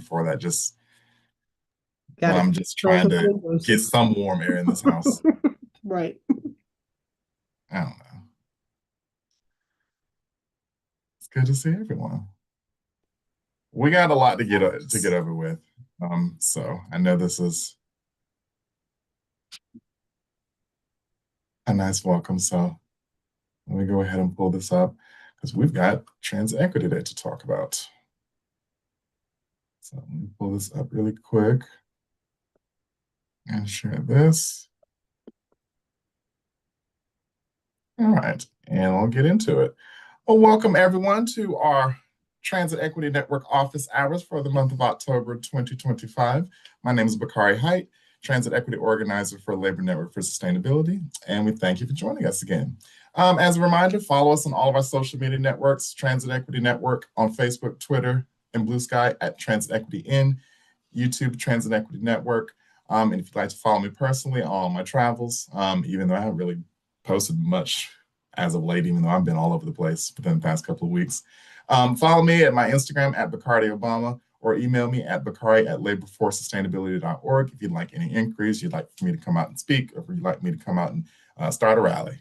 for that just Got when to I'm just close trying the to windows. get some warm air in this house. Right. I don't know. It's good to see everyone. We got a lot to get over with. So I know this is a nice welcome. So let me go ahead and pull this up because we've got trans equity day to talk about. So let me pull this up really quick and share this. All right, and I'll get into it. Well, welcome everyone to our Transit Equity Network office hours for the month of October 2025. My name is Bakari Height, Transit Equity Organizer for Labor Network for Sustainability, and we thank you for joining us again. As a reminder, follow us on all of our social media networks, Transit Equity Network on Facebook, Twitter, and Blue Sky at Transit Equity in, YouTube, Transit Equity Network. And if you'd like to follow me personally on my travels, even though I haven't really posted much as of late, even though I've been all over the place within the past couple of weeks. Follow me at my Instagram at Bakari Obama or email me at bakari@laborforsustainability.org if you'd like any inquiries, you'd like for me to come out and speak, or if you'd like me to come out and start a rally.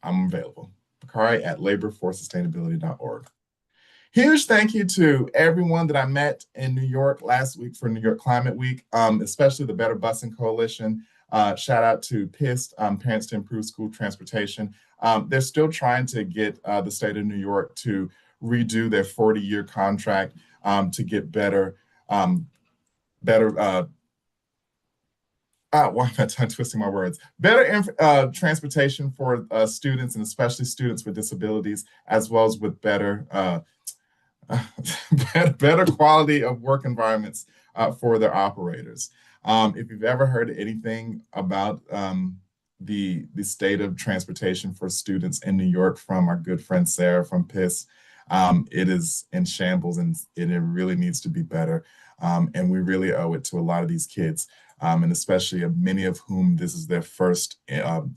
I'm available. Bakari@laborforsustainability.org. Huge thank you to everyone that I met in New York last week for New York Climate Week, especially the Better Busing Coalition. Shout out to PIST, Parents to Improve School Transportation. They're still trying to get the state of New York to redo their 40-year contract to get better, better why am I twisting my words? Better transportation for students, and especially students with disabilities, as well as with better better quality of work environments for their operators. If you've ever heard anything about the state of transportation for students in New York from our good friend Sarah from PIS, it is in shambles, and it really needs to be better. And we really owe it to a lot of these kids, and especially many of whom this is their first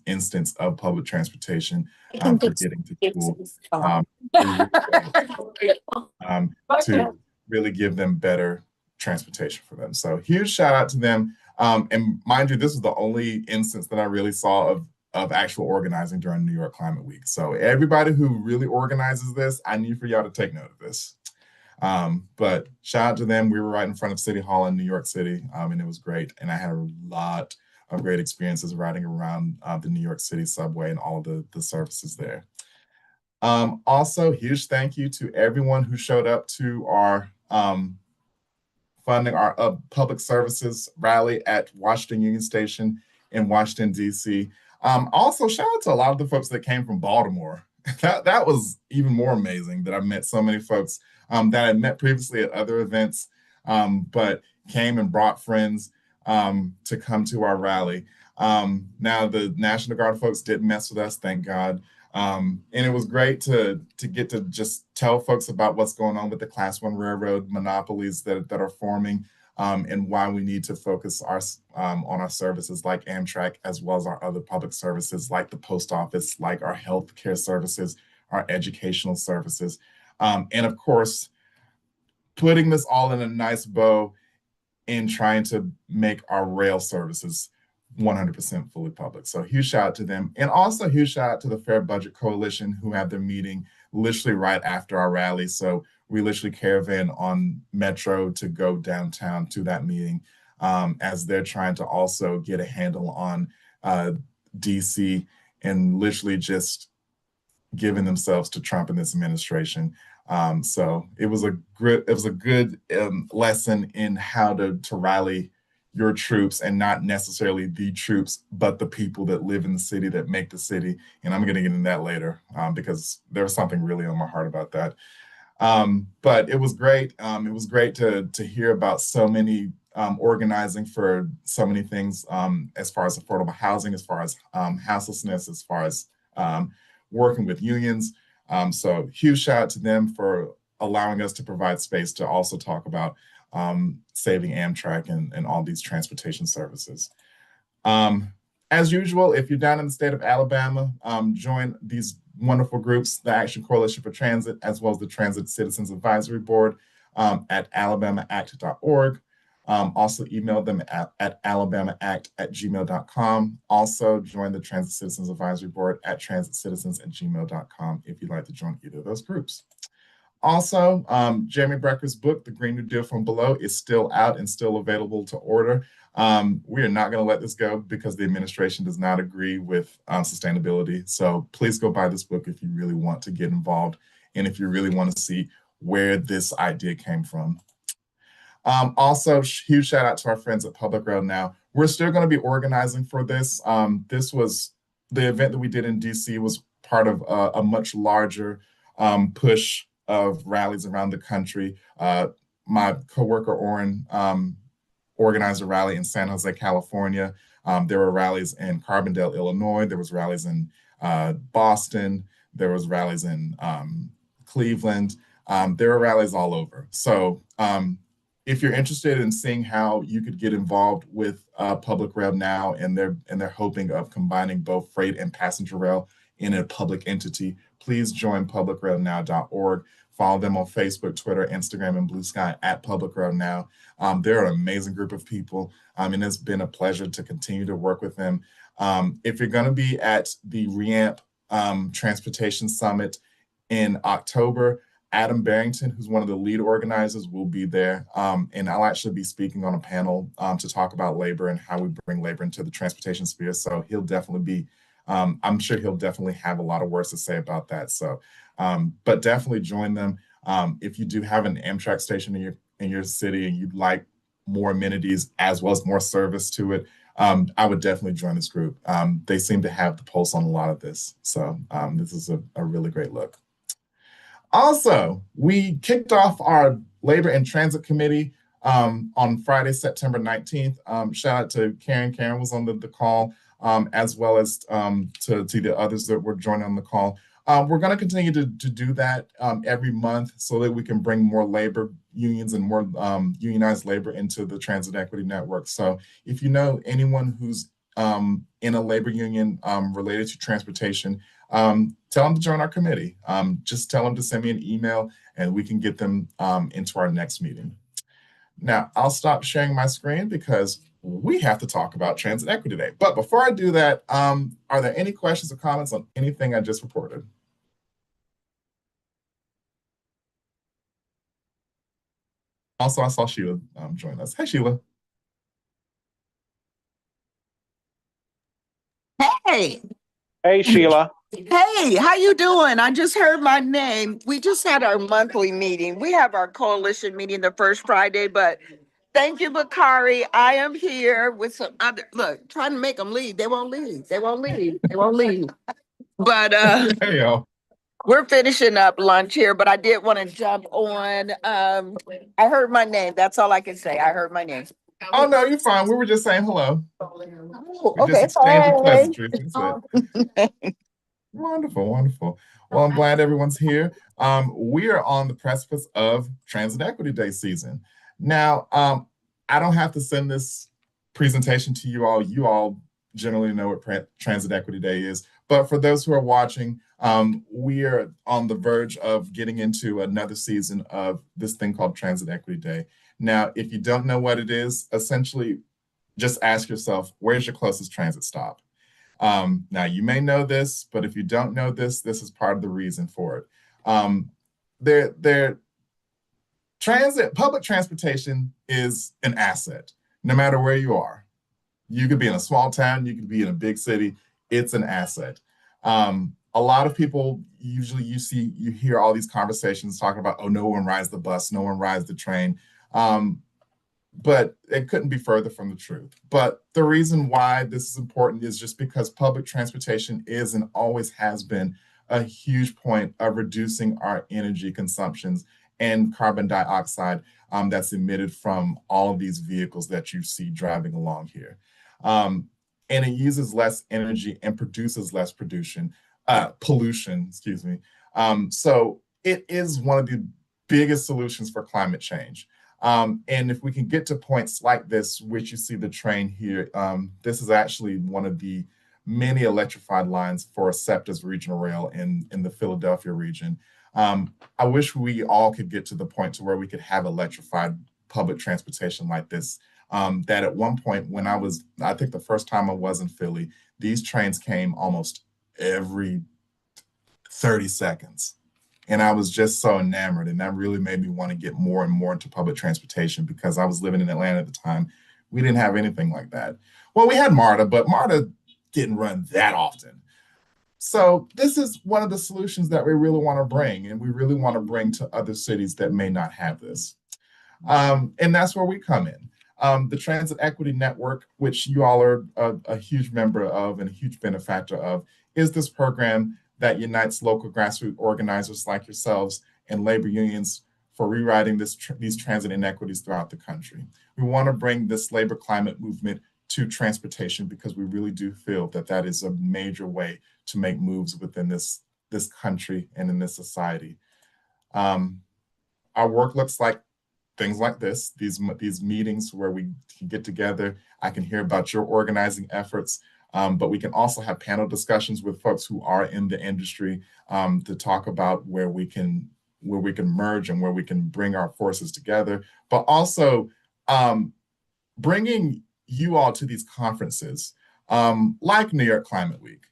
instance of public transportation for getting to school. We really to really give them better transportation for them. So huge shout out to them. And mind you, this is the only instance that I really saw of actual organizing during New York Climate Week. So everybody who really organizes this, I need for y'all to take note of this. But shout out to them. We were right in front of City Hall in New York City, and it was great. And I had a lot of great experiences riding around the New York City subway and all of the services there. Also, huge thank you to everyone who showed up to our funding our public services rally at Washington Union Station in Washington, D.C. Also, shout out to a lot of the folks that came from Baltimore. That was even more amazing that I met so many folks that I met previously at other events, but came and brought friends to come to our rally. Now, the National Guard folks didn't mess with us, thank God. And it was great to get to just tell folks about what's going on with the Class 1 railroad monopolies that are forming, and why we need to focus on our services like Amtrak, as well as our other public services like the post office, like our healthcare services, our educational services. And of course, putting this all in a nice bow in trying to make our rail services 100% fully public. So huge shout out to them. And also huge shout out to the Fair Budget Coalition, who had their meeting literally right after our rally. So we literally caravan on Metro to go downtown to that meeting, as they're trying to also get a handle on DC and literally just giving themselves to Trump and this administration. So it was a good lesson in how to rally your troops, and not necessarily the troops, but the people that live in the city, that make the city. And I'm going to get into that later, because there was something really on my heart about that. But it was great. It was great to hear about so many organizing for so many things, as far as affordable housing, as far as houselessness, as far as working with unions. So huge shout out to them for allowing us to provide space to also talk about saving Amtrak and all these transportation services. As usual, if you're down in the state of Alabama, join these wonderful groups, the Action Coalition for Transit, as well as the Transit Citizens Advisory Board. at alabamaact.org. Also email them at alabamaact@gmail.com. Also join the Transit Citizens Advisory Board at transitcitizens@gmail.com if you'd like to join either of those groups. Also, Jeremy Brecker's book, The Green New Deal from Below, is still out and still available to order. We are not going to let this go because the administration does not agree with sustainability. So please go buy this book if you really want to get involved and if you really want to see where this idea came from. Also, huge shout out to our friends at Public Rail Now. We're still going to be organizing for this. This was the event that we did in DC was part of a much larger push of rallies around the country. My coworker Oren organized a rally in San Jose, California. There were rallies in Carbondale, Illinois. There was rallies in Boston. There was rallies in Cleveland. There were rallies all over. So if you're interested in seeing how you could get involved with Public Rail Now, and they're hoping of combining both freight and passenger rail in a public entity, please join publicrailnow.org. Follow them on Facebook, Twitter, Instagram, and Blue Sky at Public Rail Now. They're an amazing group of people, and it's been a pleasure to continue to work with them. If you're going to be at the REAMP Transportation Summit in October, Adam Barrington, who's one of the lead organizers, will be there. And I'll actually be speaking on a panel to talk about labor and how we bring labor into the transportation sphere. So he'll definitely be, I'm sure he'll definitely have a lot of words to say about that. So, but definitely join them. If you do have an Amtrak station in your city and you'd like more amenities as well as more service to it, I would definitely join this group. They seem to have the pulse on a lot of this. So this is a really great look. Also, we kicked off our Labor and Transit Committee on Friday, September 19th. Shout out to Karen. Karen was on the call, as well as to the others that were joining on the call. We're going to continue to do that every month so that we can bring more labor unions and more unionized labor into the Transit Equity Network. So if you know anyone who's in a labor union related to transportation, tell them to join our committee. Just tell them to send me an email and we can get them into our next meeting. Now, I'll stop sharing my screen because we have to talk about Transit Equity Day. But before I do that, are there any questions or comments on anything I just reported? Also, I saw Sheila join us. Hey, Sheila. Hey, Hey, Sheila. hey, how you doing? I just heard my name. We just had our monthly meeting. We have our coalition meeting the first Friday, but thank you, Bakari. I am here with some other, look, trying to make them leave. They won't leave. They won't leave. They won't leave. But Hey, y'all. we're finishing up lunch here, but I did want to jump on. I heard my name. That's all I can say. I heard my name. Oh, no, you're fine. We were just saying hello. Oh, We just okay. exchanging Hey. pleasantries. That's it. Wonderful, wonderful. Well, I'm glad everyone's here. We are on the precipice of Transit Equity Day season. Now, I don't have to send this presentation to you all. You all generally know what Transit Equity Day is. But for those who are watching, we are on the verge of getting into another season of this thing called Transit Equity Day. Now, if you don't know what it is, essentially just ask yourself, where's your closest transit stop? Now, you may know this, but if you don't know this, this is part of the reason for it. Public transportation is an asset, no matter where you are. You could be in a small town, you could be in a big city, it's an asset. A lot of people, usually you hear all these conversations talking about, oh, no one rides the bus, no one rides the train. But it couldn't be further from the truth. But the reason why this is important is just because public transportation is and always has been a huge point of reducing our energy consumptions and carbon dioxide that's emitted from all of these vehicles that you see driving along here. And it uses less energy and produces less pollution, excuse me. So it is one of the biggest solutions for climate change. And if we can get to points like this, which you see the train here, this is actually one of the many electrified lines for SEPTA's regional rail in the Philadelphia region. I wish we all could get to the point to where we could have electrified public transportation like this. That at one point when I think the first time I was in Philly, these trains came almost every 30 seconds. And I was just so enamored. And that really made me want to get more and more into public transportation because I was living in Atlanta at the time. We didn't have anything like that. Well, we had MARTA, but MARTA didn't run that often. So this is one of the solutions that we really want to bring, and we really want to bring to other cities that may not have this. And that's where we come in. The Transit Equity Network, which you all are a huge member of and a huge benefactor of, is this program that unites local grassroots organizers like yourselves and labor unions for rewriting these transit inequities throughout the country. We want to bring this labor climate movement to transportation because we really do feel that that is a major way to make moves within this country and in this society. Our work looks like things like this, these meetings where we can get together. I can hear about your organizing efforts, but we can also have panel discussions with folks who are in the industry to talk about where we can merge and where we can bring our forces together, but also bringing you all to these conferences like New York Climate Week.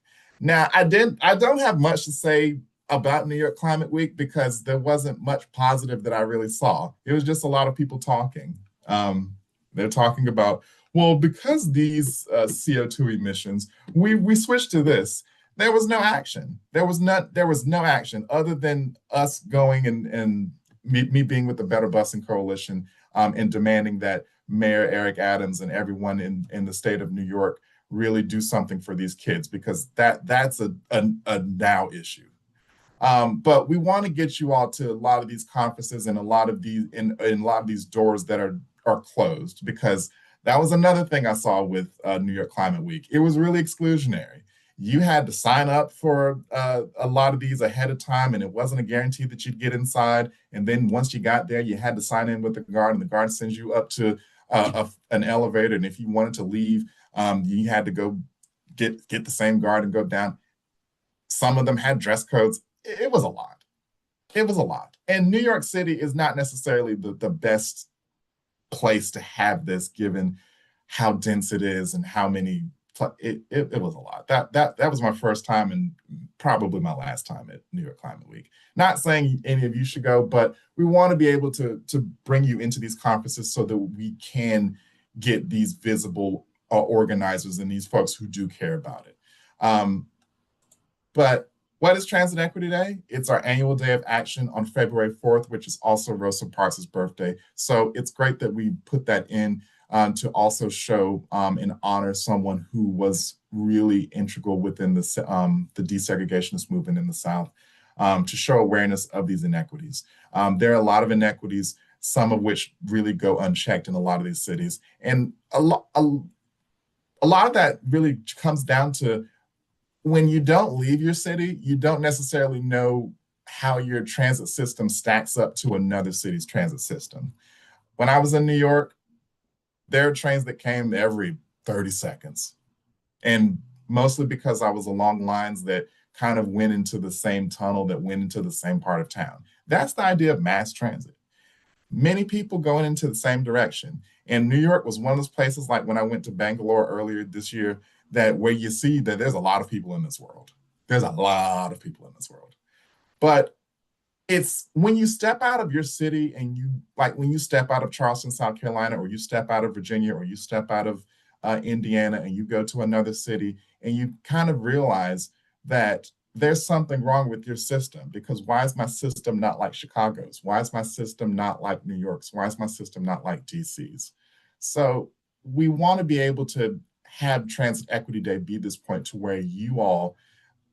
Now, I don't have much to say about New York Climate Week because there wasn't much positive that I really saw. It was just a lot of people talking. They're talking about, well, because these CO2 emissions, we switched to this. There was no action. There was no action other than us going and me being with the Better Busing Coalition and demanding that Mayor Eric Adams and everyone in the state of New York really do something for these kids because that's a now issue. But we want to get you all to a lot of these conferences and a lot of these doors that are closed, because that was another thing I saw with New York Climate Week. It was really exclusionary. You had to sign up for a lot of these ahead of time, and it wasn't a guarantee that you'd get inside. And then once you got there, you had to sign in with the guard, and the guard sends you up to an elevator. And if you wanted to leave, you had to go get the same guard and go down. Some of them had dress codes. It was a lot. It was a lot. And New York City is not necessarily the best place to have this, given how dense it is and how many. It was a lot. That was my first time and probably my last time at New York Climate Week. Not saying any of you should go, but we want to be able to bring you into these conferences so that we can get these visible organizers and these folks who do care about it. But what is Transit Equity Day? It's our annual day of action on February 4th, which is also Rosa Parks' birthday. So it's great that we put that in to also show and honor someone who was really integral within the desegregationist movement in the South, to show awareness of these inequities. There are a lot of inequities, some of which really go unchecked in a lot of these cities. And a lot of that really comes down to when you don't leave your city, you don't necessarily know how your transit system stacks up to another city's transit system. When I was in New York, there are trains that came every 30 seconds. And mostly because I was along lines that kind of went into the same tunnel that went into the same part of town. That's the idea of mass transit. Many people going into the same direction. And New York was one of those places, like when I went to Bangalore earlier this year, that where you see that there's a lot of people in this world. There's a lot of people in this world. But it's when you step out of your city and when you step out of Charleston, South Carolina, or you step out of Virginia, or you step out of Indiana and you go to another city and you kind of realize that there's something wrong with your system, because why is my system not like Chicago's? Why is my system not like New York's? Why is my system not like DC's? So we want to be able to have Transit Equity Day be this point to where you all,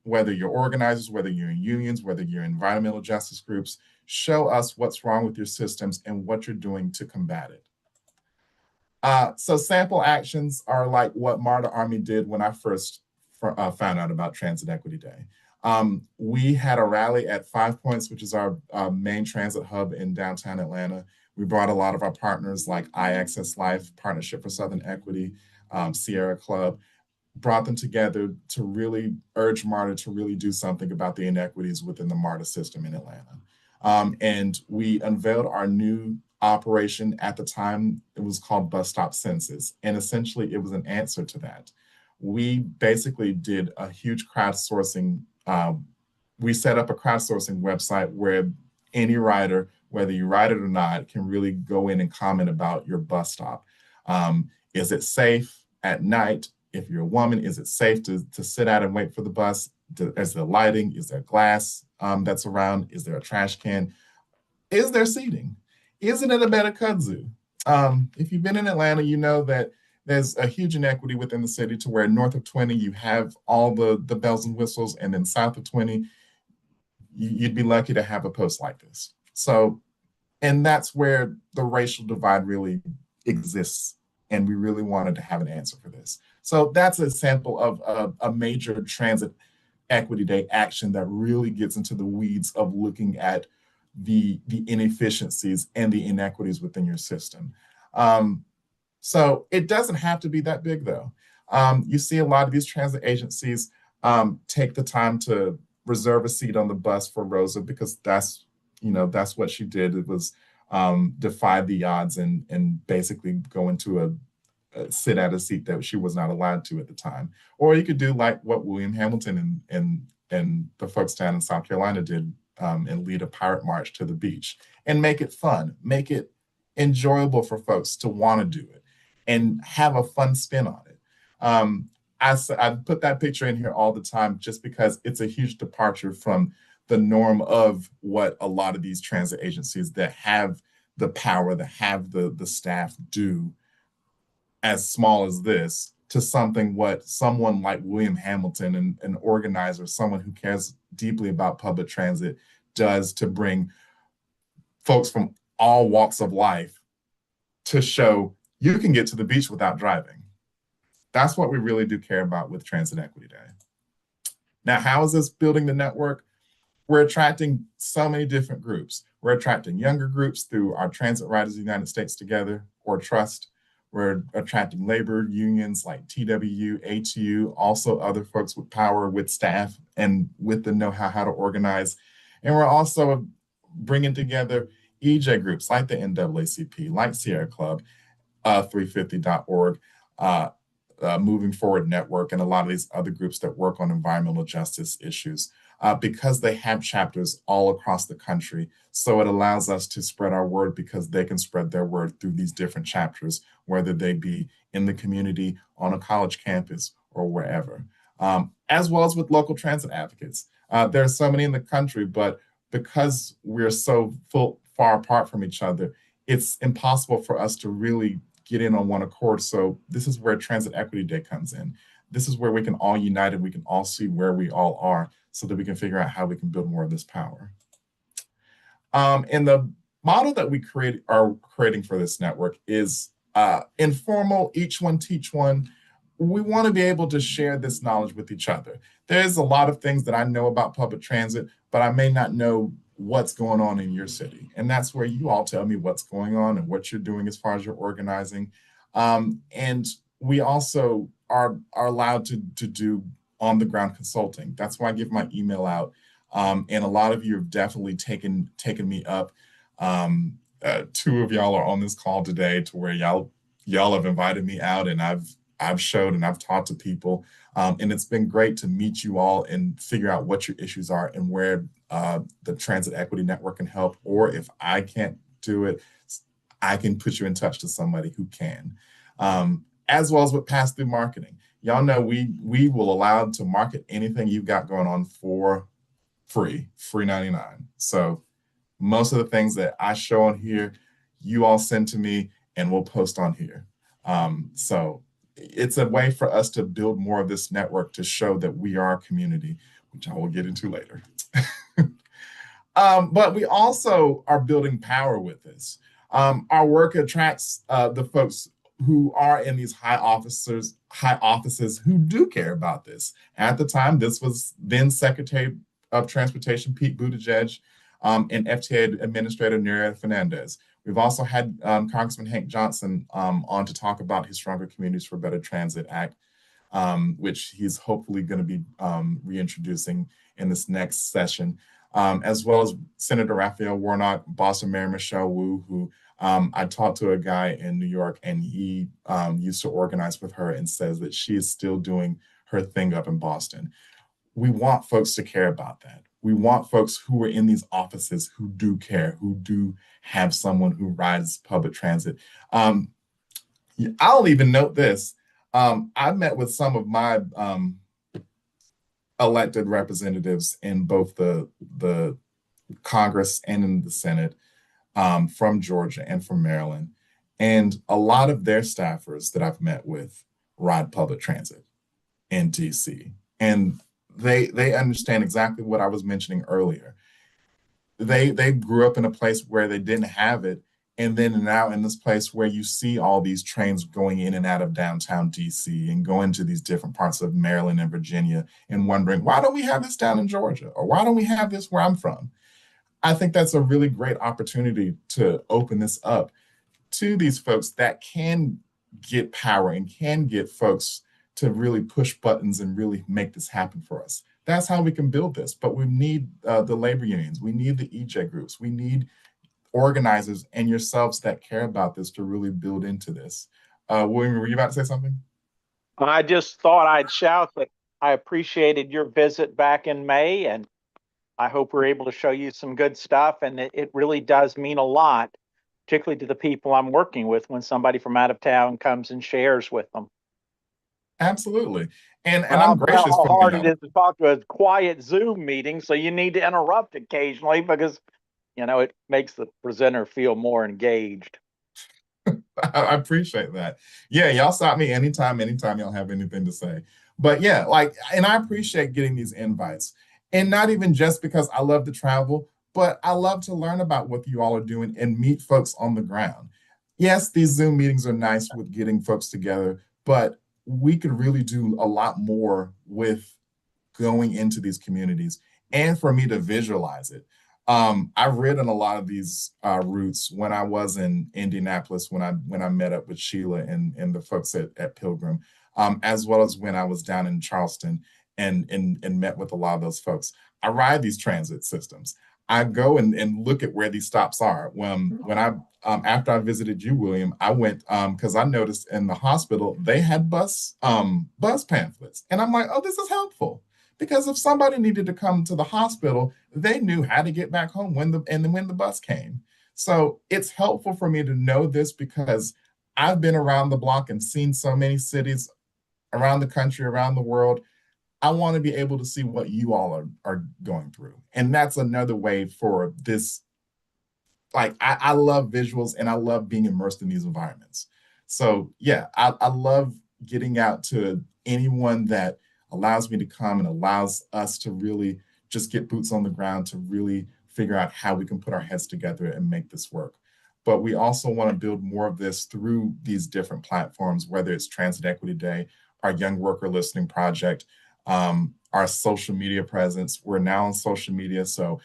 whether you're organizers, whether you're in unions, whether you're in environmental justice groups, show us what's wrong with your systems and what you're doing to combat it. So sample actions are like what MARTA Army did when I first found out about Transit Equity Day. We had a rally at 5 Points, which is our main transit hub in downtown Atlanta. We brought a lot of our partners like iAccess Life, Partnership for Southern Equity, Sierra Club. brought them together to really urge MARTA to really do something about the inequities within the MARTA system in Atlanta. And we unveiled our new operation at the time. It was called Bus Stop Census. And essentially, it was an answer to that. We basically did a huge crowdsourcing. We set up a crowdsourcing website where any rider, whether you ride it or not, can really go in and comment about your bus stop. Is it safe at night? If you're a woman, is it safe to sit out and wait for the bus? Is there lighting? Is there glass that's around? Is there a trash can? Is there seating? Isn't it a better kudzu? If you've been in Atlanta, you know that there's a huge inequity within the city to where north of 20, you have all the bells and whistles, and then south of 20, you'd be lucky to have a post like this. So, and that's where the racial divide really exists. And we really wanted to have an answer for this. So that's a sample of a major transit equity day action that really gets into the weeds of looking at the inefficiencies and the inequities within your system. So it doesn't have to be that big though. You see a lot of these transit agencies take the time to reserve a seat on the bus for Rosa because that's what she did. It was defy the odds and basically go into a sit at a seat that she was not allowed to at the time. Or you could do like what William Hamilton and the folks down in South Carolina did and lead a pirate march to the beach and make it fun, make it enjoyable for folks to want to do it and have a fun spin on it. I put that picture in here all the time just because it's a huge departure from the norm of what a lot of these transit agencies that have the power, that have the staff do as small as this to something what someone like William Hamilton, an organizer, someone who cares deeply about public transit, does to bring folks from all walks of life to show you can get to the beach without driving. That's what we really do care about with Transit Equity Day. Now, how is this building the network? We're attracting so many different groups. We're attracting younger groups through our Transit Riders of the United States Together, or Trust. We're attracting labor unions like TWU, ATU, also other folks with power, with staff, and with the know-how how to organize. And we're also bringing together EJ groups like the NAACP, like Sierra Club, 350.org, Moving Forward Network, and a lot of these other groups that work on environmental justice issues. Because they have chapters all across the country. So it allows us to spread our word because they can spread their word through these different chapters, whether they be in the community, on a college campus, or wherever. As well as with local transit advocates. There are so many in the country, but because we're so far apart from each other, it's impossible for us to really get in on one accord. So this is where Transit Equity Day comes in. This is where we can all unite and we can all see where we all are so that we can figure out how we can build more of this power. And the model that we are creating for this network is informal, each one teach one. We want to be able to share this knowledge with each other. There's a lot of things that I know about public transit, but I may not know what's going on in your city. And that's where you all tell me what's going on and what you're doing as far as your organizing. And we also are allowed to do on the ground consulting. That's why I give my email out. And a lot of you have definitely taken me up. Two of y'all are on this call today to where y'all have invited me out and I've showed and I've talked to people. And it's been great to meet you all and figure out what your issues are and where the Transit Equity Network can help. Or if I can't do it, I can put you in touch to somebody who can. As well as with pass-through marketing. Y'all know we will allow to market anything you've got going on for free 99. So most of the things that I show on here, you all send to me and we'll post on here. So it's a way for us to build more of this network to show that we are a community, which I will get into later. But we also are building power with this. Our work attracts the folks who are in these high offices who do care about this. At the time, this was then Secretary of Transportation Pete Buttigieg and FTA Administrator Nerea Fernandez. We've also had Congressman Hank Johnson on to talk about his Stronger Communities for Better Transit Act. which he's hopefully going to be reintroducing in this next session, as well as Senator Raphael Warnock, Boston Mayor Michelle Wu, who I talked to a guy in New York, and he used to organize with her and says that she is still doing her thing up in Boston. We want folks to care about that. We want folks who are in these offices who do care, who do have someone who rides public transit. I'll even note this. I met with some of my elected representatives in both the Congress and in the Senate from Georgia and from Maryland. And a lot of their staffers that I've met with ride public transit in DC. And they understand exactly what I was mentioning earlier. They grew up in a place where they didn't have it, and then now in this place where you see all these trains going in and out of downtown DC and going to these different parts of Maryland and Virginia, and wondering, why don't we have this down in Georgia, or why don't we have this where I'm from? I think that's a really great opportunity to open this up to these folks that can get power and can get folks to really push buttons and really make this happen for us. That's how we can build this. But we need the labor unions. We need the EJ groups. We need organizers and yourselves that care about this to really build into this. William, were you about to say something? I just thought I'd shout that I appreciated your visit back in May, and I hope we're able to show you some good stuff. And it really does mean a lot, particularly to the people I'm working with, when somebody from out of town comes and shares with them. Absolutely. And I'm gracious how for hard it is to talk to a quiet Zoom meeting, so you need to interrupt occasionally because, it makes the presenter feel more engaged. I appreciate that. Yeah, y'all stop me anytime y'all have anything to say. But yeah, and I appreciate getting these invites. And not even just because I love to travel, but I love to learn about what you all are doing and meet folks on the ground. Yes, these Zoom meetings are nice with getting folks together, but we could really do a lot more with going into these communities and for me to visualize it. I've ridden a lot of these routes when I was in Indianapolis, when I met up with Sheila and the folks at Pilgrim, as well as when I was down in Charleston and met with a lot of those folks. I ride these transit systems. I go and look at where these stops are. When I after I visited you, William, I went because I noticed in the hospital they had bus pamphlets, and I'm like, oh, this is helpful. Because if somebody needed to come to the hospital, they knew how to get back home when the bus came. So it's helpful for me to know this because I've been around the block and seen so many cities around the country, around the world. I want to be able to see what you all are going through. And that's another way for this. I love visuals and I love being immersed in these environments. So yeah, I love getting out to anyone that allows me to come and allows us to really just get boots on the ground to really figure out how we can put our heads together and make this work. But we also want to build more of this through these different platforms, whether it's Transit Equity Day, our Young Worker Listening Project, our social media presence. We're now on social media. So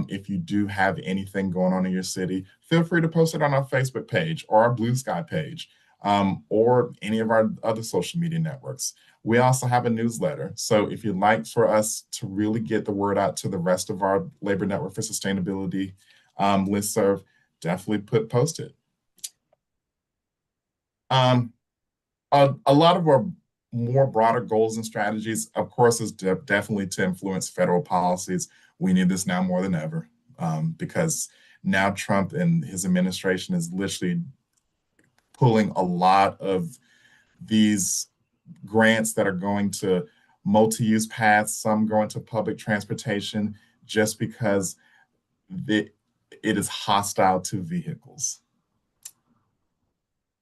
if you do have anything going on in your city, feel free to post it on our Facebook page or our Blue Sky page or any of our other social media networks. We also have a newsletter. So if you'd like for us to really get the word out to the rest of our Labor Network for Sustainability listserv, definitely post it. A lot of our more broader goals and strategies, of course, is definitely to influence federal policies. We need this now more than ever because now Trump and his administration is literally pulling a lot of these grants that are going to multi-use paths, some going to public transportation, just because it is hostile to vehicles.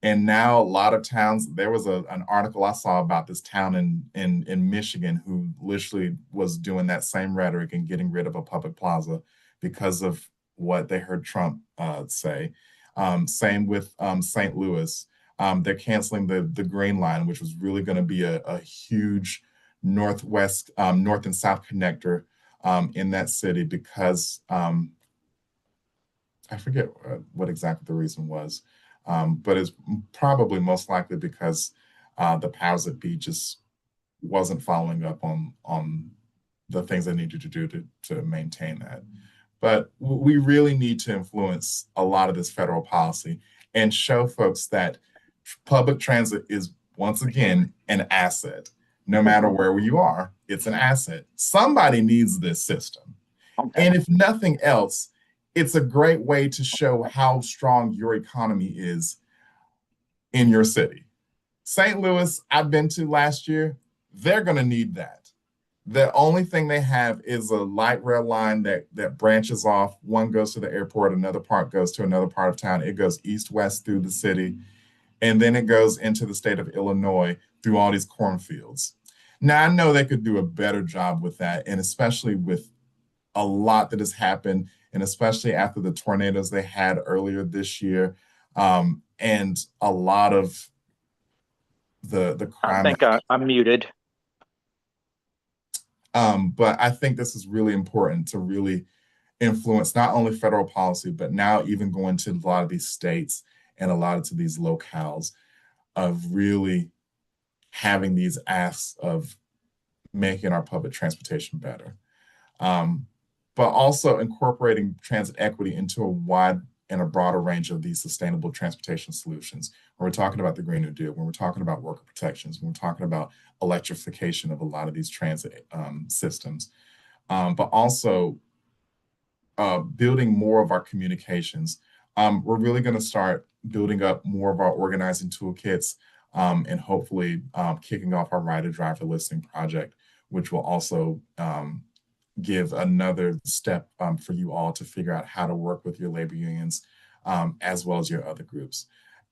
And now a lot of towns, there was an article I saw about this town in Michigan who literally was doing that same rhetoric and getting rid of a public plaza because of what they heard Trump say. Same with St. Louis. They're canceling the Green Line, which was really going to be a huge north and south connector in that city because I forget what exactly the reason was. But it's probably most likely because the powers that be just wasn't following up on the things they needed to do to maintain that. But we really need to influence a lot of this federal policy and show folks that public transit is, once again, an asset. No matter where you are, it's an asset. Somebody needs this system. Okay. And if nothing else, it's a great way to show how strong your economy is in your city. St. Louis, I've been to last year, they're going to need that. The only thing they have is a light rail line that branches off. One goes to the airport, another part goes to another part of town. It goes east-west through the city, and then it goes into the state of Illinois through all these cornfields. Now, I know they could do a better job with that, and especially with a lot that has happened, and especially after the tornadoes they had earlier this year, and a lot of the I crime. think I'm muted. But I think this is really important to really influence not only federal policy, but now even going to a lot of these states and a lot of these locales of really having these asks of making our public transportation better. But also incorporating transit equity into a wide and a broader range of these sustainable transportation solutions. When we're talking about the Green New Deal, when we're talking about worker protections, when we're talking about electrification of a lot of these transit systems, but also building more of our communications. We're really going to start building up more of our organizing toolkits and hopefully kicking off our rider-driver listening project, which will also give another step for you all to figure out how to work with your labor unions as well as your other groups,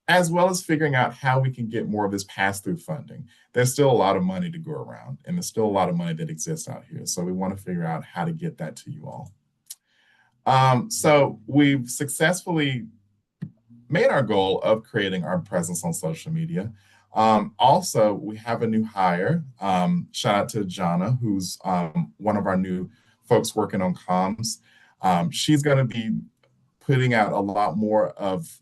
as well as figuring out how we can get more of this pass-through funding. There's still a lot of money to go around, and there's still a lot of money that exists out here. So we want to figure out how to get that to you all. So we've successfully made our goal of creating our presence on social media. Also, we have a new hire. Shout out to Jana, who's one of our new folks working on comms. She's going to be putting out a lot more of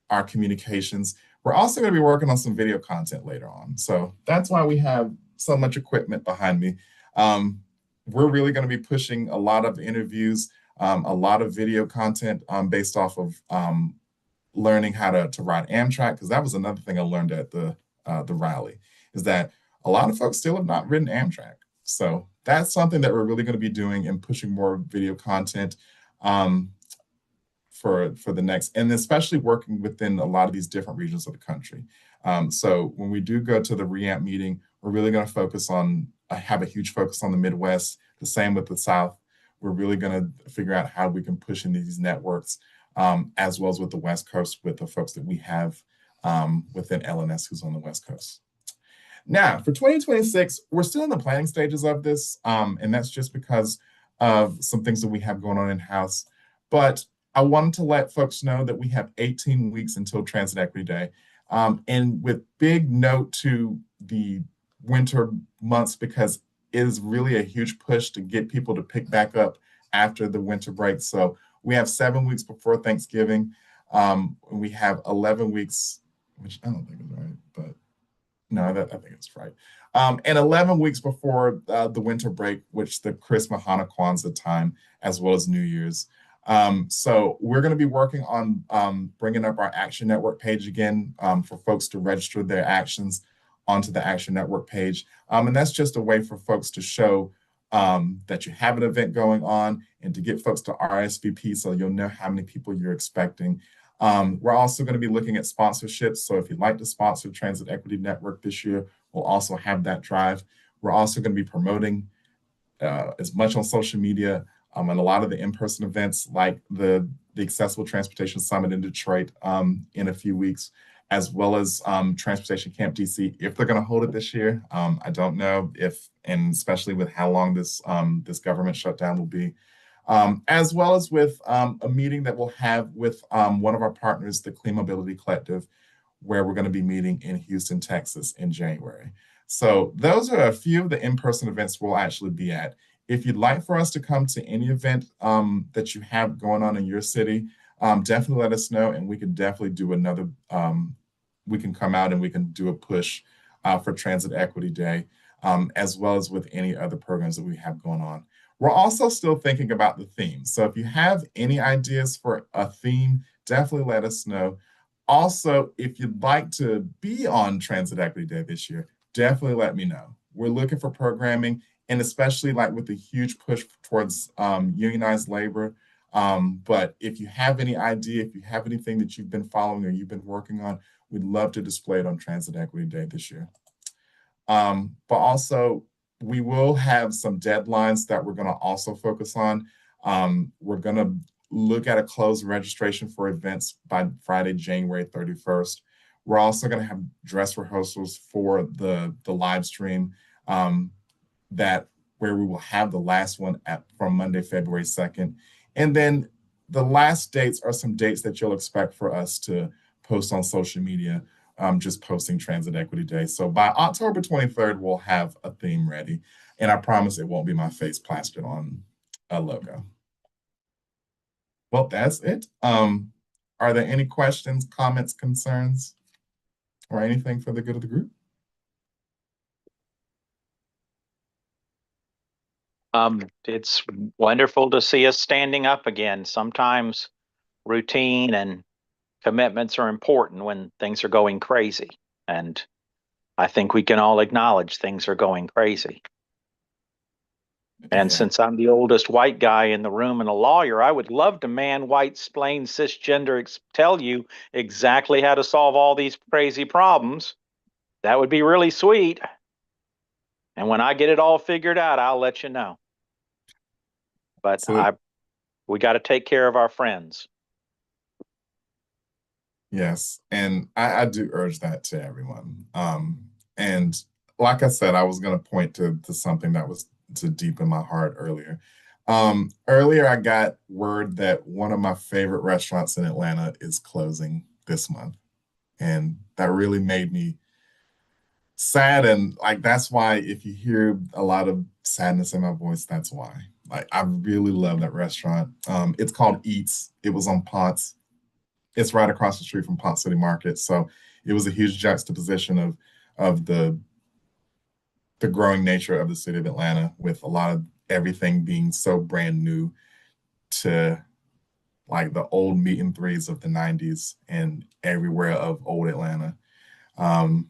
our communications. We're also going to be working on some video content later on. So that's why we have so much equipment behind me. We're really going to be pushing a lot of interviews, a lot of video content based off of learning how to ride Amtrak, because that was another thing I learned at the rally, is that a lot of folks still have not ridden Amtrak. So that's something that we're really going to be doing and pushing more video content for the next, and especially working within a lot of these different regions of the country. So when we do go to the REAMP meeting, we're really going to focus on, have a huge focus on the Midwest, the same with the South. We're really going to figure out how we can push into these networks, as well as with the West Coast, with the folks that we have within LNS who's on the West Coast. Now, for 2026, we're still in the planning stages of this, and that's just because of some things that we have going on in-house. But I wanted to let folks know that we have 18 weeks until Transit Equity Day. And with big note to the winter months, because it is really a huge push to get people to pick back up after the winter break. So we have 7 weeks before Thanksgiving. We have 11 weeks, which I don't think is right, but no, I think it's right. And 11 weeks before the winter break, which the Christmas, Hanukkah, Kwanzaa time, as well as New Year's. So we're going to be working on bringing up our Action Network page again for folks to register their actions onto the Action Network page. And that's just a way for folks to show that you have an event going on and to get folks to RSVP so you'll know how many people you're expecting. We're also going to be looking at sponsorships. So if you'd like to sponsor Transit Equity Network this year, we'll also have that drive. We're also going to be promoting as much on social media and a lot of the in-person events like the Accessible Transportation Summit in Detroit in a few weeks, as well as Transportation Camp DC, if they're going to hold it this year. I don't know if, and especially with how long this government shutdown will be. As well as with a meeting that we'll have with one of our partners, the Clean Mobility Collective, where we're going to be meeting in Houston, Texas in January. So those are a few of the in-person events we'll actually be at. If you'd like for us to come to any event that you have going on in your city, definitely let us know, and we can definitely do another, we can come out and we can do a push for Transit Equity Day. as well as with any other programs that we have going on. We're also still thinking about the theme. So if you have any ideas for a theme, definitely let us know. Also, if you'd like to be on Transit Equity Day this year, definitely let me know. We're looking for programming, and especially like with the huge push towards unionized labor. But if you have any idea, if you have anything that you've been following or you've been working on, we'd love to display it on Transit Equity Day this year. But also, we will have some deadlines that we're going to also focus on. We're going to look at a closed registration for events by Friday, January 31st. We're also going to have dress rehearsals for the live stream that where we will have the last one from Monday, February 2nd. And then the last dates are some dates that you'll expect for us to post on social media, just posting Transit Equity Day. So by October 23rd, we'll have a theme ready. And I promise it won't be my face plastered on a logo. Well, that's it. Are there any questions, comments, concerns, or anything for the good of the group? It's wonderful to see us standing up again. Sometimes routine and commitments are important when things are going crazy. And I think we can all acknowledge things are going crazy. And since I'm the oldest white guy in the room and a lawyer, I would love to man, white, splain, cisgender, tell you exactly how to solve all these crazy problems. That would be really sweet. And when I get it all figured out, I'll let you know. But we got to take care of our friends. Yes, and I do urge that to everyone. And like I said, I was going to point to something that was to deep in my heart earlier. Earlier, I got word that one of my favorite restaurants in Atlanta is closing this month. And that really made me sad. And like, that's why if you hear a lot of sadness in my voice, that's why. Like, I really love that restaurant. It's called Eats. It was on Ponce. It's right across the street from Ponce City Market. So it was a huge juxtaposition of the growing nature of the city of Atlanta, with a lot of everything being so brand new to like the old meat and threes of the 90s and everywhere of old Atlanta. I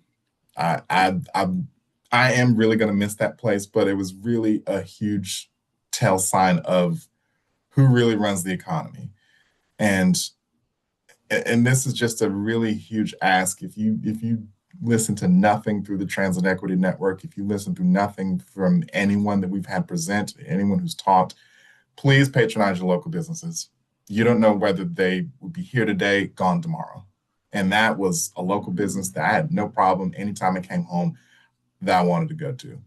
am really going to miss that place, but it was really a huge tell sign of who really runs the economy. And this is just a really huge ask. If you listen to nothing through the Transit Equity Network, if you listen to nothing from anyone that we've had present, anyone who's talked, please patronize your local businesses. You don't know whether they would be here today, gone tomorrow. And that was a local business that I had no problem anytime I came home that I wanted to go to.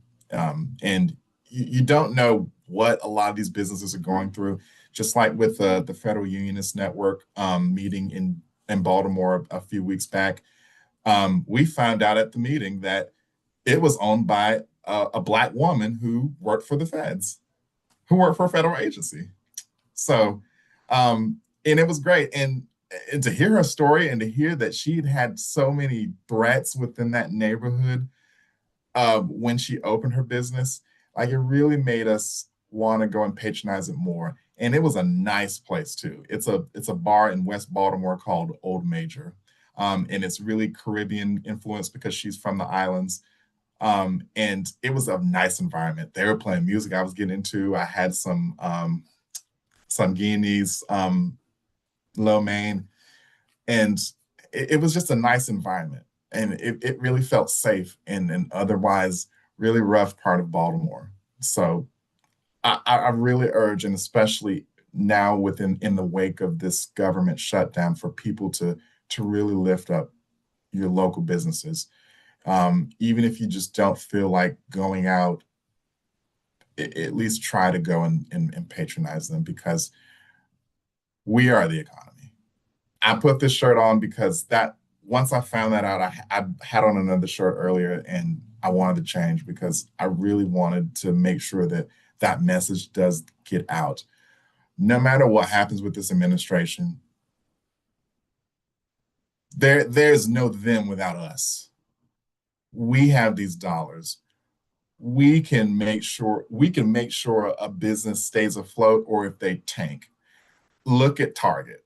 And you don't know what a lot of these businesses are going through. Just like with the Federal Unionist Network meeting in Baltimore a few weeks back, we found out at the meeting that it was owned by a Black woman who worked for the feds, who worked for a federal agency. So, and it was great. And to hear her story and to hear that she'd had so many threats within that neighborhood when she opened her business, like, it really made us want to go and patronize it more. And it was a nice place too. It's a bar in West Baltimore called Old Major. And it's really Caribbean influenced because she's from the islands. And it was a nice environment. They were playing music I was getting into. I had some Guineas, lo mein, and it was just a nice environment. And it really felt safe in an otherwise really rough part of Baltimore. So I really urge, and especially now in the wake of this government shutdown, for people to really lift up your local businesses. Even if you just don't feel like going out, at least try to go and patronize them, because we are the economy. I put this shirt on because once I found that out, I had on another shirt earlier, and I wanted to change because I really wanted to make sure that message does get out. No matter what happens with this administration, there's no them without us. We have these dollars. we can make sure a business stays afloat or if they tank. Look at Target.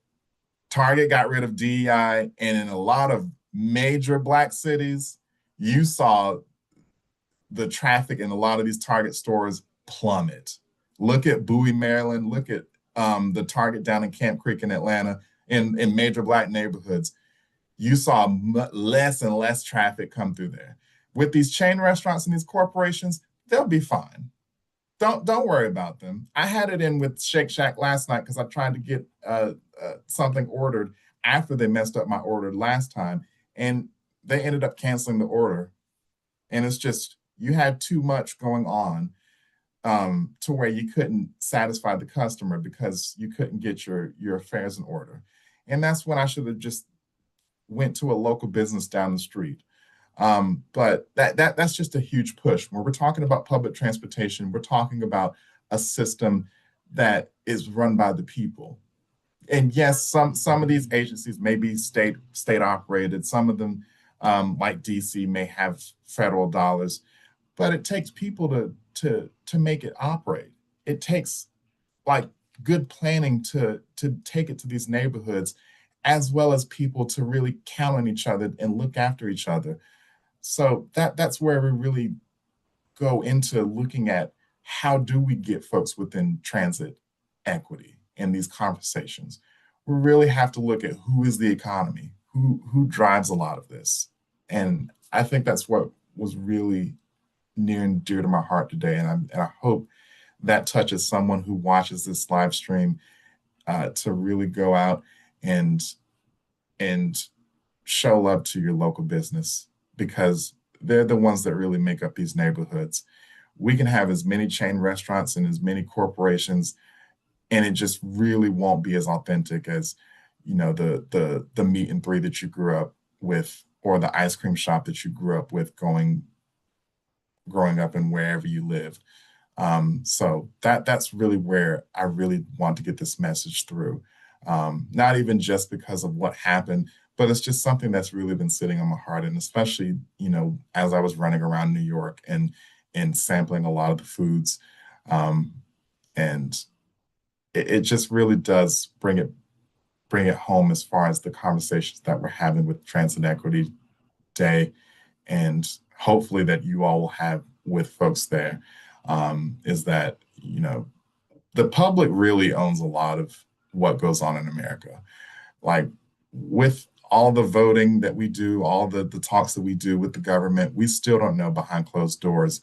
Target got rid of DEI, and in a lot of major Black cities, you saw the traffic in a lot of these Target stores plummet. Look at Bowie, Maryland. Look at the Target down in Camp Creek in Atlanta, in major Black neighborhoods. You saw less and less traffic come through there. With these chain restaurants and these corporations, they'll be fine. Don't worry about them. I had it in with Shake Shack last night because I tried to get something ordered after they messed up my order last time, and they ended up canceling the order. And it's just you had too much going on to where you couldn't satisfy the customer because you couldn't get your affairs in order. And that's when I should have just went to a local business down the street. But that's just a huge push. When we're talking about public transportation, we're talking about a system that is run by the people. And yes, some of these agencies may be state operated. Some of them, like DC, may have federal dollars, but it takes people to make it operate. It takes like good planning to take it to these neighborhoods, as well as people to really count on each other and look after each other. So that's where we really go into looking at how do we get folks within transit equity in these conversations. We really have to look at who is the economy, who drives a lot of this. And I think that's what was really near and dear to my heart today. And I hope that touches someone who watches this live stream to really go out and show love to your local business, because they're the ones that really make up these neighborhoods. We can have as many chain restaurants and as many corporations, and it just really won't be as authentic as, the meat and three that you grew up with, or the ice cream shop that you grew up with growing up and wherever you lived. So that's really where I really want to get this message through. Not even just because of what happened, but it's just something that's really been sitting on my heart. And especially, as I was running around New York and sampling a lot of the foods, and it just really does bring it home as far as the conversations that we're having with Transit Equity Day, and hopefully that you all will have with folks there, is that, the public really owns a lot of what goes on in America. Like, with all the voting that we do, all the talks that we do with the government, we still don't know behind closed doors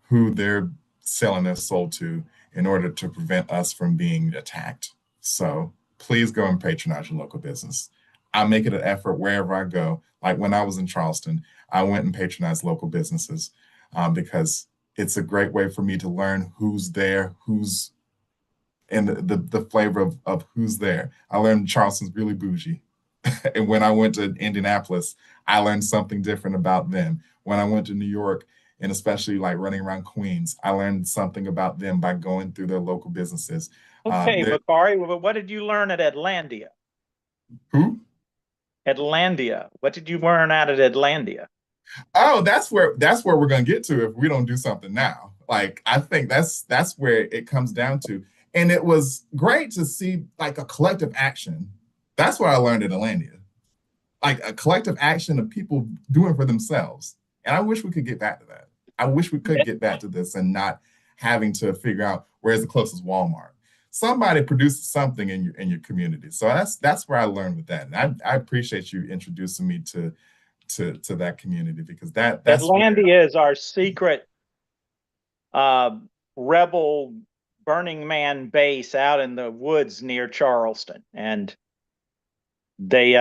who they're selling their soul to in order to prevent us from being attacked. So please go and patronize your local business. I make it an effort wherever I go. Like when I was in Charleston, I went and patronized local businesses because it's a great way for me to learn who's there, and the flavor of who's there. I learned Charleston's really bougie. And when I went to Indianapolis, I learned something different about them. When I went to New York, and especially like running around Queens, I learned something about them by going through their local businesses. Okay, Bakari, well, what did you learn at Atlantia? Who? Atlantia. What did you learn out at Atlantia? Oh, that's where we're gonna get to if we don't do something now. Like, I think that's where it comes down to. And it was great to see like a collective action. That's what I learned at Atlantia. Like a collective action of people doing for themselves. And I wish we could get back to that. I wish we could get back to this and not having to figure out where's the closest Walmart. Somebody produces something in your community. So that's where I learned with that. And I appreciate you introducing me to that community, because that's Atlantia is our secret rebel Burning Man base out in the woods near Charleston, and they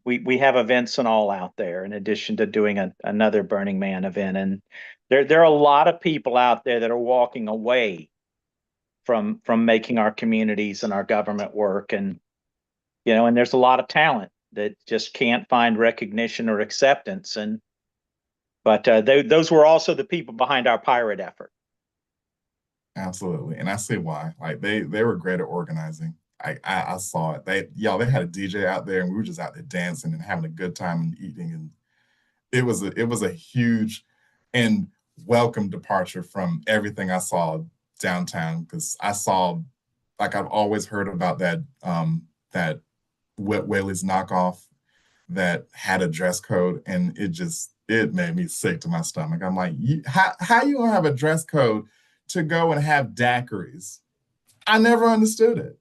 we have events and all out there in addition to doing another Burning Man event. And there are a lot of people out there that are walking away from making our communities and our government work, and and there's a lot of talent that just can't find recognition or acceptance. But those were also the people behind our pirate effort. Absolutely. And I see why. Like they were great at organizing. I saw it. They had a DJ out there, and we were just out there dancing and having a good time and eating. And it was a huge, and welcome departure from everything I saw downtown, because I saw, like, I've always heard about that Whaley's knockoff that had a dress code, and it made me sick to my stomach. I'm like, how you gonna have a dress code to go and have daiquiris? I never understood it.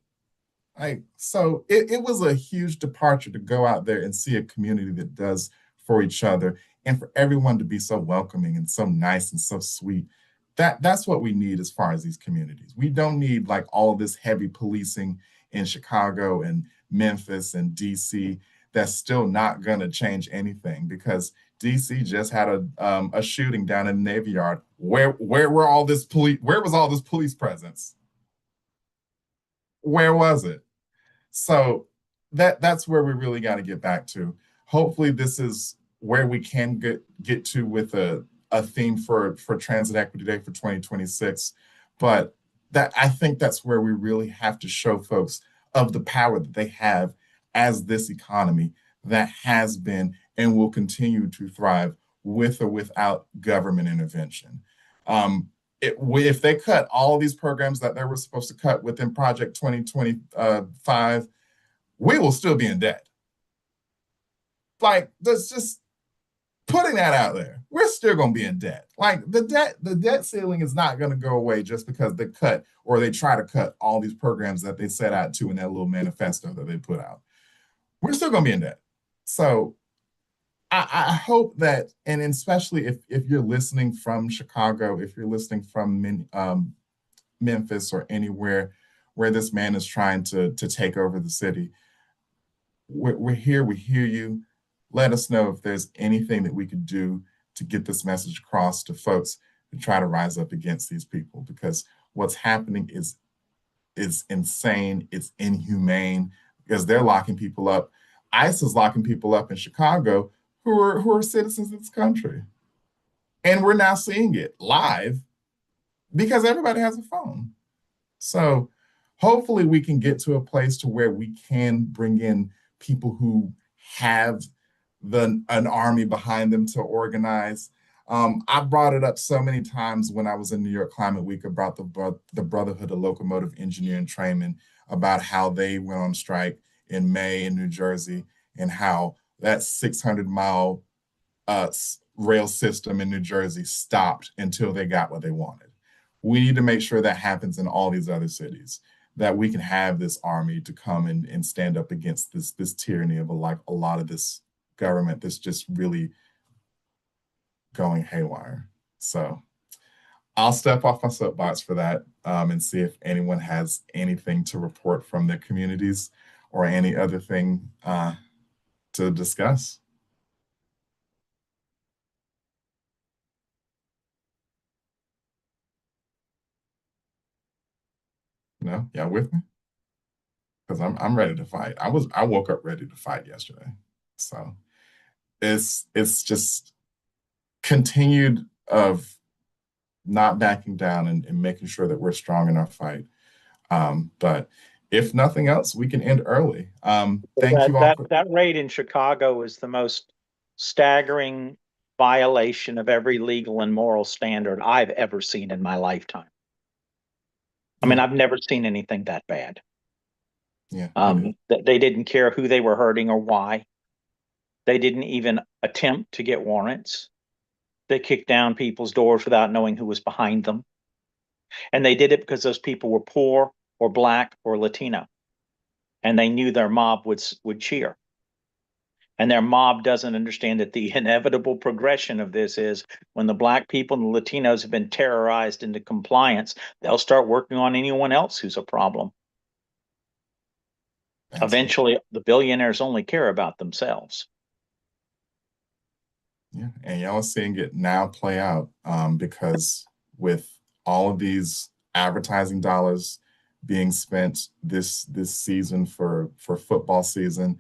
Like, so it was a huge departure to go out there and see a community that does for each other, and for everyone to be so welcoming and so nice and so sweet. That's what we need as far as these communities. We don't need like all of this heavy policing in Chicago and Memphis and DC. That's still not going to change anything, because DC just had a shooting down in the Navy Yard. Where were all this police? Where was all this police presence? Where was it? So that's where we really got to get back to. Hopefully, this is where we can get to with a theme for Transit Equity Day for 2026. But that, I think that's where we really have to show folks of the power that they have as this economy that has been and will continue to thrive with or without government intervention. If they cut all of these programs that they were supposed to cut within Project 2025, we will still be in debt. Like, that's just putting that out there. We're still going to be in debt. Like, the debt ceiling is not going to go away just because they cut, or they try to cut, all these programs that they set out to in that little manifesto that they put out. We're still going to be in debt. So I hope that, and especially if you're listening from Chicago, if you're listening from Memphis or anywhere where this man is trying to take over the city, we're here. We hear you. Let us know if there's anything that we could do to get this message across to folks to try to rise up against these people, because what's happening is insane. It's inhumane, because they're locking people up. ICE is locking people up in Chicago who are citizens of this country. And we're now seeing it live because everybody has a phone. So hopefully we can get to a place to where we can bring in people who have an army behind them to organize. I brought it up so many times when I was in New York Climate Week about the Brotherhood of Locomotive Engineer and Trainmen, about how they went on strike in May in New Jersey, and how that 600-mile rail system in New Jersey stopped until they got what they wanted. We need to make sure that happens in all these other cities, that we can have this army to come and stand up against this tyranny of a lot of this government that's just really going haywire. So I'll step off my soapbox for that, and see if anyone has anything to report from their communities or any other thing to discuss. No, y'all with me? Because I'm ready to fight. I woke up ready to fight yesterday. So it's just continued of not backing down and making sure that we're strong in our fight. But if nothing else, we can end early. Thank you all. That raid in Chicago is the most staggering violation of every legal and moral standard I've ever seen in my lifetime. I mean, I've never seen anything that bad. Yeah. They didn't care who they were hurting or why. They didn't even attempt to get warrants. They kicked down people's doors without knowing who was behind them. And they did it because those people were poor or black or Latino. And they knew their mob would cheer. And their mob doesn't understand that the inevitable progression of this is, when the black people and the Latinos have been terrorized into compliance, they'll start working on anyone else who's a problem. Eventually, the billionaires only care about themselves. Yeah, and y'all are seeing it now play out, because with all of these advertising dollars being spent this season for football season,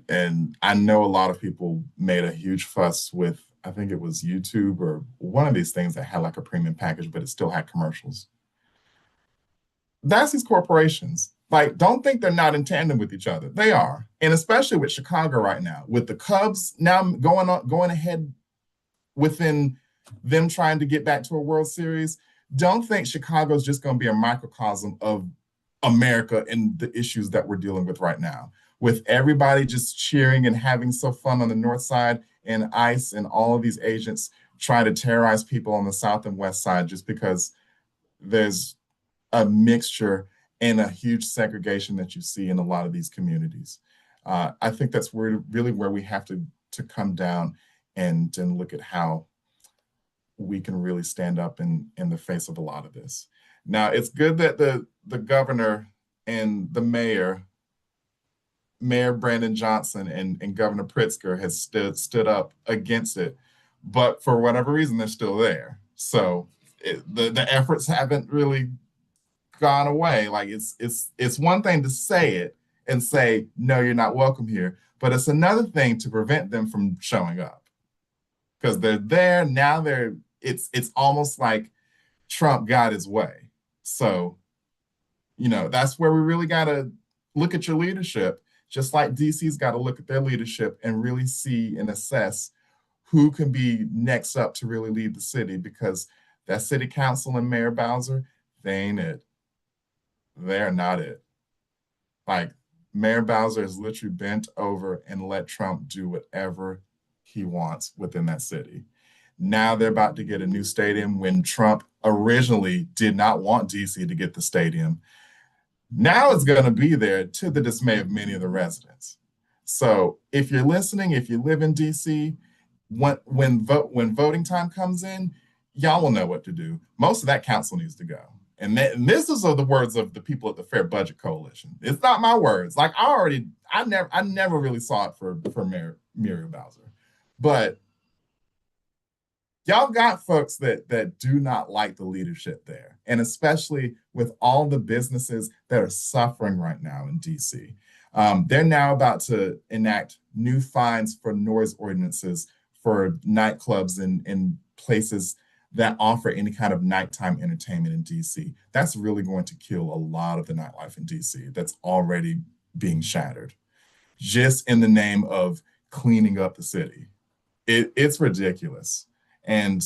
and I know a lot of people made a huge fuss with, I think it was YouTube or one of these things that had like a premium package, but it still had commercials. That's these corporations. Like, don't think they're not in tandem with each other. They are. And especially with Chicago right now, with the Cubs now going ahead within them trying to get back to a World Series, don't think Chicago is just going to be a microcosm of America and the issues that we're dealing with right now. With everybody just cheering and having so fun on the north side, and ICE and all of these agents trying to terrorize people on the south and west side just because there's a mixture and a huge segregation that you see in a lot of these communities. I think that's really where we have to come down and look at how we can really stand up in the face of a lot of this. Now, it's good that the governor and the Mayor Brandon Johnson and Governor Pritzker has stood up against it, but for whatever reason, they're still there. So the efforts haven't really gone away. Like it's one thing to say it and say, no, you're not welcome here, but it's another thing to prevent them from showing up because they're there now. It's almost like Trump got his way. So, that's where we really got to look at your leadership, just like DC's got to look at their leadership and really see and assess who can be next up to really lead the city, because that city council and Mayor Bowser, they ain't it. They're not it. Like, Mayor Bowser is literally bent over and let Trump do whatever he wants within that city. Now they're about to get a new stadium when Trump originally did not want DC to get the stadium. Now it's going to be there to the dismay of many of the residents. So if you're listening, if you live in DC, when voting time comes in, y'all will know what to do. Most of that council needs to go. And this is the words of the people at the Fair Budget Coalition. It's not my words. Like I never really saw it for Mayor Muriel Bowser, but y'all got folks that do not like the leadership there, and especially with all the businesses that are suffering right now in DC. They're now about to enact new fines for noise ordinances for nightclubs and places that offer any kind of nighttime entertainment in DC. That's really going to kill a lot of the nightlife in DC that's already being shattered, just in the name of cleaning up the city. It's ridiculous. And,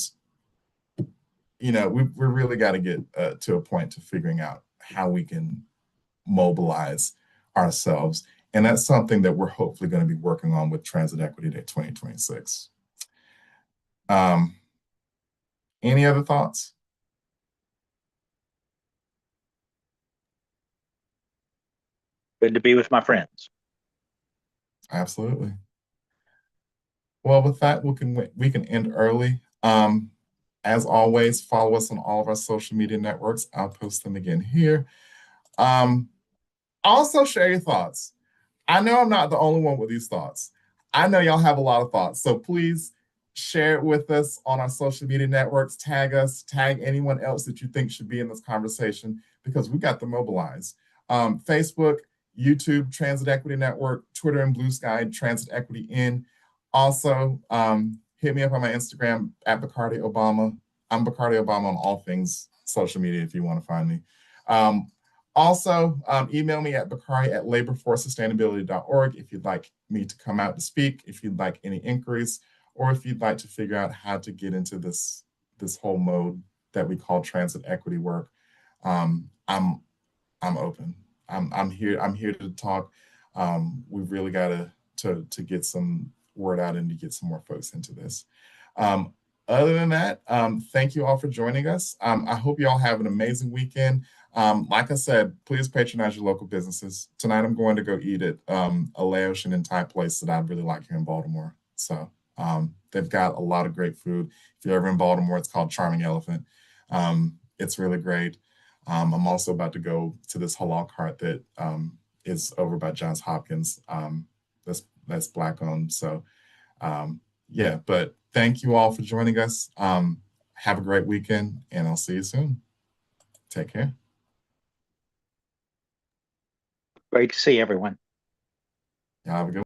we really got to get to a point to figuring out how we can mobilize ourselves. And that's something that we're hopefully going to be working on with Transit Equity Day 2026. Any other thoughts? Good to be with my friends. Absolutely. Well, with that, we can end early. As always, follow us on all of our social media networks. I'll post them again here. Also, share your thoughts. I know I'm not the only one with these thoughts. I know y'all have a lot of thoughts. So please share it with us on our social media networks. Tag us, tag anyone else that you think should be in this conversation, because we got to mobilize. Facebook, YouTube, Transit Equity Network, Twitter and Blue Sky, Transit Equity In. Also, hit me up on my Instagram at Bakari Obama. I'm Bakari Obama on all things social media if you want to find me. Also, email me at bakari@laborforsustainability.org if you'd like me to come out to speak, if you'd like any inquiries, or if you'd like to figure out how to get into this whole mode that we call transit equity work. I'm open. I'm here to talk. We've really got to get some word out and to get some more folks into this. Other than that, thank you all for joining us. I hope you all have an amazing weekend. Like I said, please patronize your local businesses. Tonight, I'm going to go eat at a Laotian and Thai place that I really like here in Baltimore. So they've got a lot of great food. If you're ever in Baltimore, it's called Charming Elephant. It's really great. I'm also about to go to this halal cart that is over by Johns Hopkins. That's Black owned. So yeah, but thank you all for joining us. Have a great weekend, and I'll see you soon. Take care. Great to see everyone. Y'all have a good one.